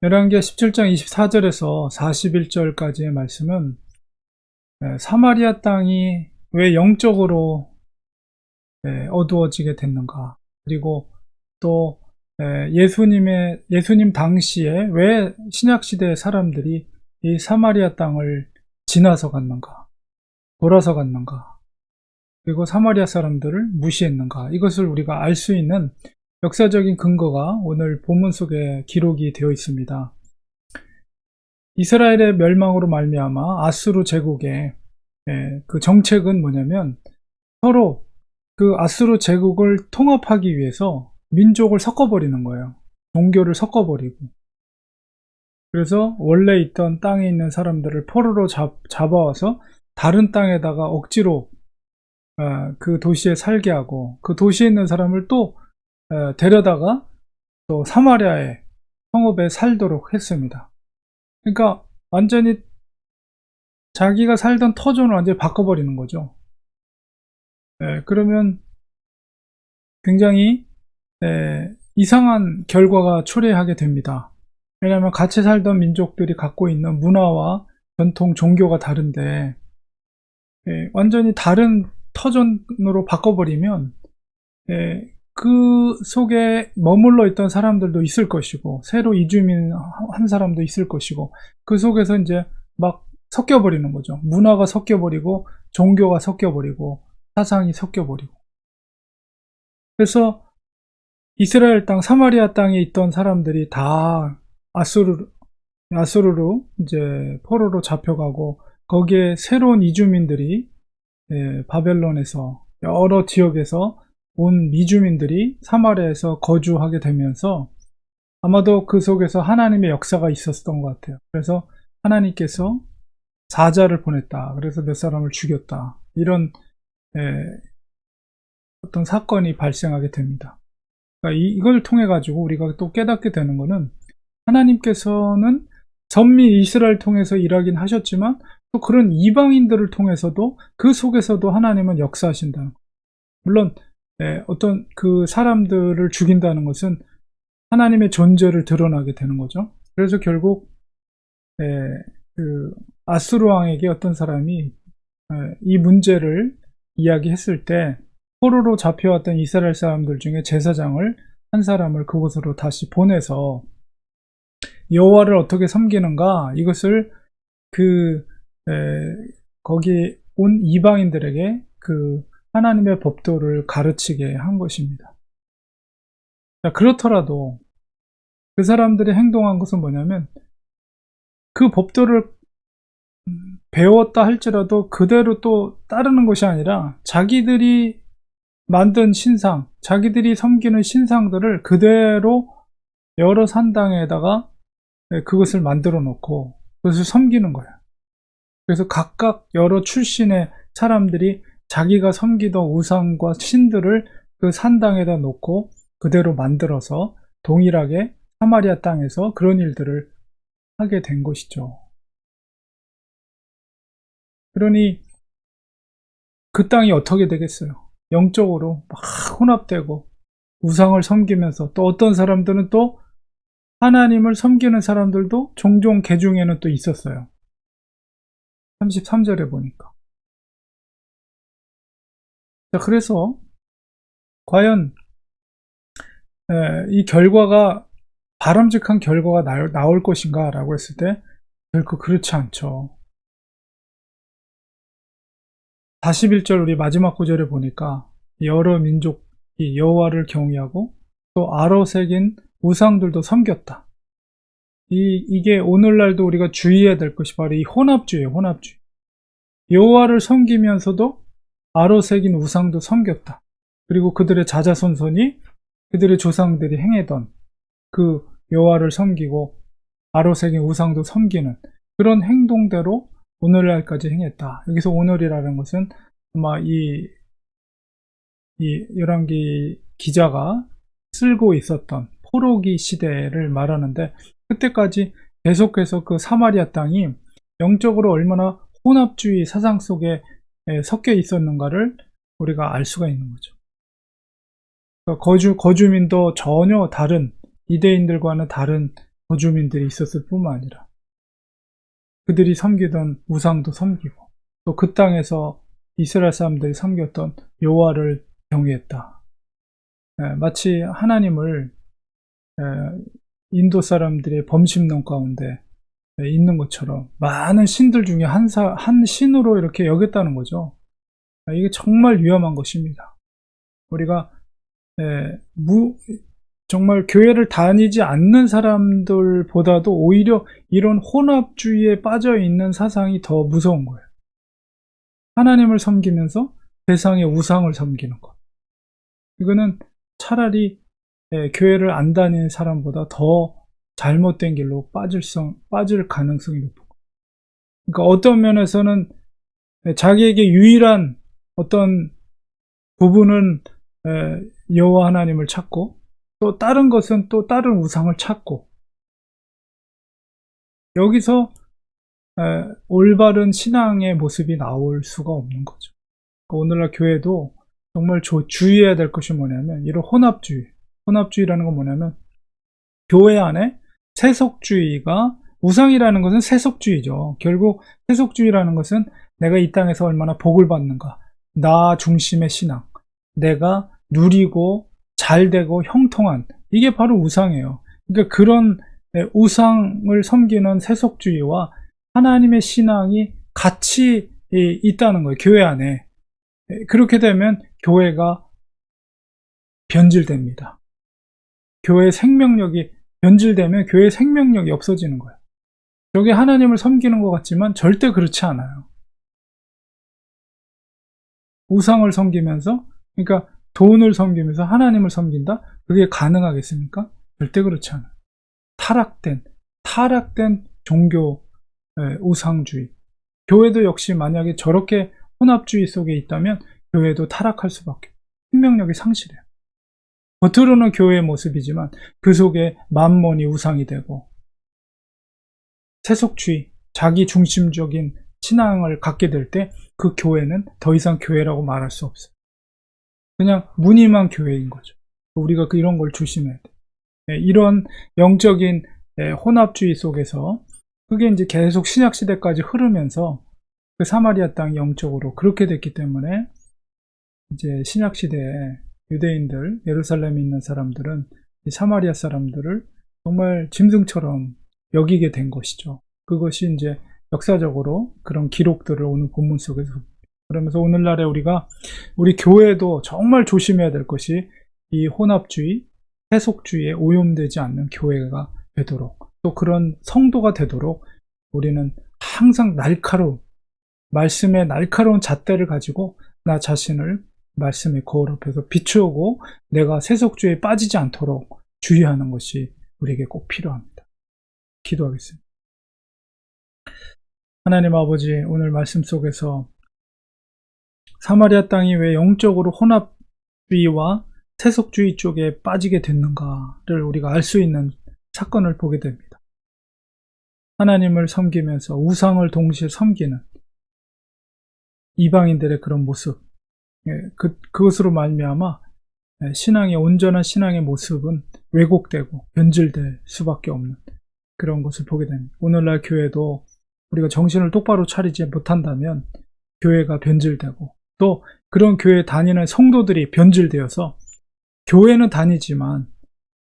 열왕기하 17장 24절에서 41절까지의 말씀은 사마리아 땅이 왜 영적으로 어두워지게 됐는가, 그리고 또 예수님 당시에 왜 신약시대의 사람들이 이 사마리아 땅을 지나서 갔는가, 돌아서 갔는가, 그리고 사마리아 사람들을 무시했는가, 이것을 우리가 알 수 있는 역사적인 근거가 오늘 본문 속에 기록이 되어 있습니다. 이스라엘의 멸망으로 말미암아 아수르 제국의 그 정책은 뭐냐면, 서로 그 아수르 제국을 통합하기 위해서 민족을 섞어버리는 거예요. 종교를 섞어버리고. 그래서 원래 있던 땅에 있는 사람들을 포로로 잡아와서 다른 땅에다가 억지로 그 도시에 살게 하고, 그 도시에 있는 사람을 또 데려다가 또 사마리아의 성읍에 살도록 했습니다. 그러니까 완전히 자기가 살던 터전을 완전히 바꿔버리는 거죠. 그러면 굉장히 이상한 결과가 초래하게 됩니다. 왜냐하면 같이 살던 민족들이 갖고 있는 문화와 전통, 종교가 다른데 완전히 다른 터전으로 바꿔버리면 그 속에 머물러 있던 사람들도 있을 것이고, 새로 이주민 한 사람도 있을 것이고, 그 속에서 이제 막 섞여버리는 거죠. 문화가 섞여버리고, 종교가 섞여버리고, 사상이 섞여버리고. 그래서 이스라엘 땅, 사마리아 땅에 있던 사람들이 다 아수르로 이제 포로로 잡혀가고, 거기에 새로운 이주민들이 바벨론에서 여러 지역에서 온 미주민들이 사마리아에서 거주하게 되면서 아마도 그 속에서 하나님의 역사가 있었던 것 같아요. 그래서 하나님께서 사자를 보냈다. 그래서 몇 사람을 죽였다. 이런 어떤 사건이 발생하게 됩니다. 그러니까 이걸 통해 가지고 우리가 또 깨닫게 되는 것은, 하나님께서는 선미 이스라엘 통해서 일하긴 하셨지만 또 그런 이방인들을 통해서도, 그 속에서도 하나님은 역사하신다는 거예요. 물론 어떤 그 사람들을 죽인다는 것은 하나님의 존재를 드러나게 되는 거죠. 그래서 결국 그 아수르 왕에게 어떤 사람이 이 문제를 이야기했을 때, 포로로 잡혀왔던 이스라엘 사람들 중에 제사장을 한 사람을 그곳으로 다시 보내서 여호와를 어떻게 섬기는가, 이것을 그 거기 온 이방인들에게 그 하나님의 법도를 가르치게 한 것입니다. 자, 그렇더라도 그 사람들이 행동한 것은 뭐냐면, 그 법도를 배웠다 할지라도 그대로 또 따르는 것이 아니라, 자기들이 만든 신상, 자기들이 섬기는 신상들을 그대로 여러 산당에다가 그것을 만들어 놓고 그것을 섬기는 거예요. 그래서 각각 여러 출신의 사람들이 자기가 섬기던 우상과 신들을 그 산당에다 놓고 그대로 만들어서 동일하게 사마리아 땅에서 그런 일들을 하게 된 것이죠. 그러니 그 땅이 어떻게 되겠어요? 영적으로 막 혼합되고 우상을 섬기면서, 또 어떤 사람들은 또 하나님을 섬기는 사람들도 종종 개 중에는 또 있었어요. 33절에 보니까. 자, 그래서 과연 이 결과가 바람직한 결과가 나올 것인가 라고 했을 때 결코 그렇지 않죠. 41절 우리 마지막 구절에 보니까 여러 민족이 여호와를 경외하고 또 아로 새긴 우상들도 섬겼다. 이게 오늘날도 우리가 주의해야 될 것이 바로 이 혼합주의예요. 혼합주의. 여호와를 섬기면서도 아로 새긴 우상도 섬겼다. 그리고 그들의 자자손손이, 그들의 조상들이 행하던 그 여호와를 섬기고 아로 새긴 우상도 섬기는 그런 행동대로 오늘날까지 행했다. 여기서 오늘이라는 것은 아마 이 열왕기 기자가 쓸고 있었던 포로기 시대를 말하는데, 그때까지 계속해서 그 사마리아 땅이 영적으로 얼마나 혼합주의 사상 속에 섞여 있었는가를 우리가 알 수가 있는 거죠. 그러니까 거주민도 전혀 다른, 이대인들과는 다른 거주민들이 있었을 뿐만 아니라 그들이 섬기던 우상도 섬기고 또 그 땅에서 이스라엘 사람들이 섬겼던 여호와를 경외했다. 마치 하나님을 인도 사람들의 범심론 가운데 있는 것처럼 많은 신들 중에 한 신으로 이렇게 여겼다는 거죠. 이게 정말 위험한 것입니다. 우리가 정말 교회를 다니지 않는 사람들보다도 오히려 이런 혼합주의에 빠져 있는 사상이 더 무서운 거예요. 하나님을 섬기면서 세상의 우상을 섬기는 것. 이거는 차라리 교회를 안 다니는 사람보다 더 잘못된 길로 빠질 가능성이 높은 거예요. 그러니까 어떤 면에서는 자기에게 유일한 어떤 부분은 여호와 하나님을 찾고 또 다른 것은 또 다른 우상을 찾고 여기서 올바른 신앙의 모습이 나올 수가 없는 거죠. 오늘날 교회도 정말 주의해야 될 것이 뭐냐면 이런 혼합주의라는 건 뭐냐면 교회 안에 세속주의가 우상이라는 것은 세속주의죠. 결국 세속주의라는 것은 내가 이 땅에서 얼마나 복을 받는가, 나 중심의 신앙, 내가 누리고 잘되고 형통한, 이게 바로 우상이에요. 그러니까 그런 우상을 섬기는 세속주의와 하나님의 신앙이 같이 있다는 거예요. 교회 안에. 그렇게 되면 교회가 변질됩니다. 교회의 생명력이 변질되면 교회의 생명력이 없어지는 거예요. 저게 하나님을 섬기는 것 같지만 절대 그렇지 않아요. 우상을 섬기면서, 그러니까 돈을 섬기면서 하나님을 섬긴다? 그게 가능하겠습니까? 절대 그렇지 않아요. 타락된 종교 우상주의. 교회도 역시 만약에 저렇게 혼합주의 속에 있다면 교회도 타락할 수밖에 없어요. 생명력이 상실해요. 겉으로는 교회의 모습이지만 그 속에 만몬이 우상이 되고 세속주의, 자기 중심적인 신앙을 갖게 될 때 그 교회는 더 이상 교회라고 말할 수 없어요. 그냥 무늬만 교회인 거죠. 우리가 이런 걸 조심해야 돼요. 이런 영적인 혼합주의 속에서 그게 이제 계속 신약시대까지 흐르면서 그 사마리아 땅이 영적으로 그렇게 됐기 때문에 이제 신약시대에 유대인들, 예루살렘에 있는 사람들은 사마리아 사람들을 정말 짐승처럼 여기게 된 것이죠. 그것이 이제 역사적으로 그런 기록들을 오늘 본문 속에서, 그러면서 오늘날에 우리 교회도 정말 조심해야 될 것이 이 혼합주의, 세속주의에 오염되지 않는 교회가 되도록, 또 그런 성도가 되도록 우리는 항상 말씀의 날카로운 잣대를 가지고 나 자신을 말씀의 거울 앞에서 비추고 내가 세속주의에 빠지지 않도록 주의하는 것이 우리에게 꼭 필요합니다. 기도하겠습니다. 하나님 아버지, 오늘 말씀 속에서 사마리아 땅이 왜 영적으로 혼합주의와 세속주의 쪽에 빠지게 됐는가를 우리가 알 수 있는 사건을 보게 됩니다. 하나님을 섬기면서 우상을 동시에 섬기는 이방인들의 그런 모습, 그것으로 말미암아 온전한 신앙의 모습은 왜곡되고 변질될 수밖에 없는 그런 것을 보게 됩니다. 오늘날 교회도 우리가 정신을 똑바로 차리지 못한다면 교회가 변질되고, 또 그런 교회에 다니는 성도들이 변질되어서 교회는 다니지만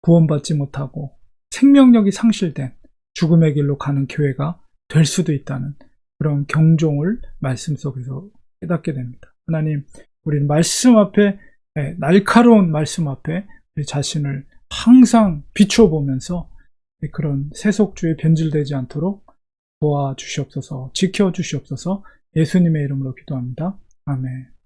구원받지 못하고 생명력이 상실된 죽음의 길로 가는 교회가 될 수도 있다는 그런 경종을 말씀 속에서 깨닫게 됩니다. 하나님, 우리는 말씀 앞에, 날카로운 말씀 앞에 우리 자신을 항상 비추어 보면서 그런 세속주의에 변질되지 않도록 도와주시옵소서, 지켜주시옵소서. 예수님의 이름으로 기도합니다. 아멘.